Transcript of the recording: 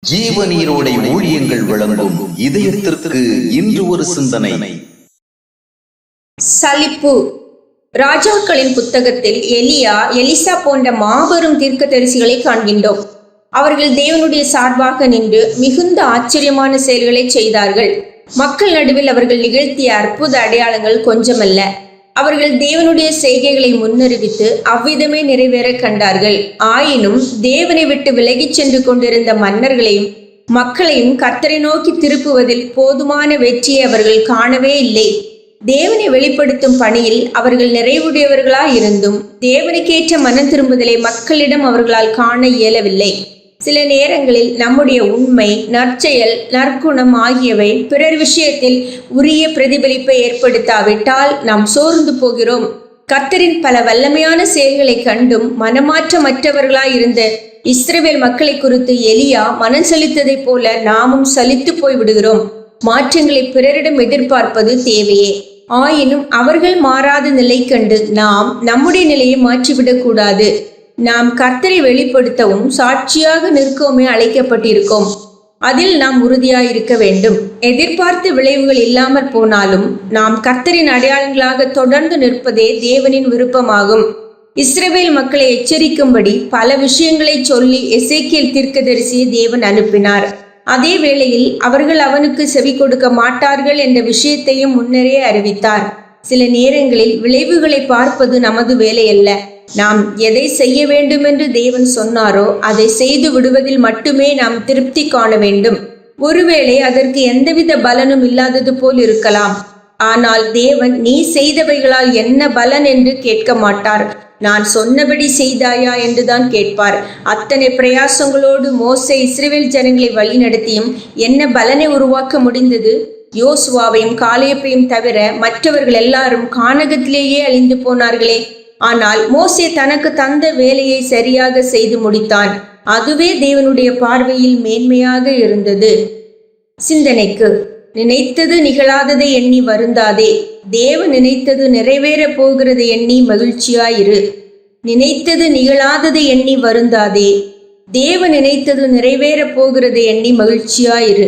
ஜீவநீரோடை ஊழியங்கள் வழங்கும் இதயத்திற்கு இன்று ஒரு சிந்தனை. சலிப்பு. ராஜாக்களின் புத்தகத்தில் எலியா, எலிசா போன்ற மாபெரும் தீர்க்கதரிசிகளை காண்கின்றோம். அவர்கள் தேவனுடைய சார்பாக நின்று மிகுந்த ஆச்சரியமான செயல்களை செய்தார்கள். மக்கள் நடுவில் அவர்கள் நிகழ்த்திய அற்புத அடையாளங்கள் கொஞ்சமல்ல. அவர்கள் தேவனுடைய செய்கைகளை முன்னறிவித்து அவ்விதமே நிறைவேற கண்டார்கள். ஆயினும் தேவனை விட்டு விலகிச் சென்று கொண்டிருந்த மன்னர்களையும் மக்களையும் கர்த்தரை நோக்கி திருப்புவதில் போதுமான வெற்றியை அவர்கள் காணவே இல்லை. தேவனை வெளிப்படுத்தும் பணியில் அவர்கள் நிறைவுடையவர்களாயிருந்தும் தேவனுக்கேற்ற மனம் திரும்புதலை மக்களிடம் அவர்களால் காண இயலவில்லை. சில நேரங்களில் நம்முடைய உண்மை, நற்செயல், நற்குணம் ஆகியவை பிறர் விஷயத்தில் உரிய பிரதிபலிப்பை ஏற்படுத்தாவிட்டால் நாம் சோர்ந்து போகிறோம். கர்த்தரின் பல வல்லமையான செயல்களை கண்டும் மனமாற்றமற்றவர்களாயிருந்த இஸ்ரவேல் மக்களை குறித்து எலியா மனம் சலித்ததைப் போல நாமும் சலித்து போய் விடுகிறோம். மாற்றங்களை பிறரிடம் எதிர்பார்ப்பது தேவையே. ஆயினும் அவர்கள் மாறாத நிலை கண்டு நாம் நம்முடைய நிலையை மாற்றிவிடக் கூடாது. நாம் கர்த்தரை வெளிப்படுத்தவும் சாட்சியாக நிற்கவுமே அழைக்கப்பட்டிருக்கோம். அதில் நாம் உறுதியாயிருக்க வேண்டும். எதிர்பார்த்த விளைவுகள் இல்லாமற் போனாலும் நாம் கர்த்தரின் அடையாளங்களாக தொடர்ந்து நிற்பதே தேவனின் விருப்பமாகும். இஸ்ரவேல் மக்களை எச்சரிக்கும்படி பல விஷயங்களை சொல்லி எசேக்கியேல் தீர்க்கதரிசியை தேவன் அனுப்பினார். அதே வேளையில் அவர்கள் அவனுக்கு செவி கொடுக்க மாட்டார்கள் என்ற விஷயத்தையும் முன்னரே அறிவித்தார். சில நேரங்களில் விளைவுகளை பார்ப்பது நமது வேலையல்ல. நாம் எதை செய்ய வேண்டும் என்று தேவன் சொன்னாரோ அதை செய்து விடுவதில் மட்டுமே நாம் திருப்தி காண வேண்டும். ஒருவேளை அதற்கு எந்தவித பலனும் இல்லாதது போல் இருக்கலாம். ஆனால் தேவன் நீ செய்தவைகளால் என்ன பலன் என்று கேட்க மாட்டார். நான் சொன்னபடி செய்தாயா என்றுதான் கேட்பார். அத்தனை பிரயாசங்களோடு மோசே இஸ்ரவேல் ஜனங்களை வழி நடத்தியும் என்ன பலனை உருவாக்க முடிந்தது? யோசுவாவையும் காலேபையும் தவிர மற்றவர்கள் எல்லாரும் கானகத்திலேயே அழிந்து போனார்களே. ஆனால் மோசே தனக்கு தந்த வேலையை சரியாக செய்து முடித்தான். அதுவே தேவனுடைய பார்வையில் மேன்மையாக இருந்தது. சிந்தனைக்கு. நினைத்தது நிகழாததை எண்ணி வருந்தாதே. தேவன் நினைத்தது நிறைவேற போகிறது எண்ணி மகிழ்ச்சியாயிரு. நினைத்தது நிகழாததை எண்ணி வருந்தாதே. தேவன் நினைத்தது நிறைவேற போகிறது எண்ணி மகிழ்ச்சியாயிரு.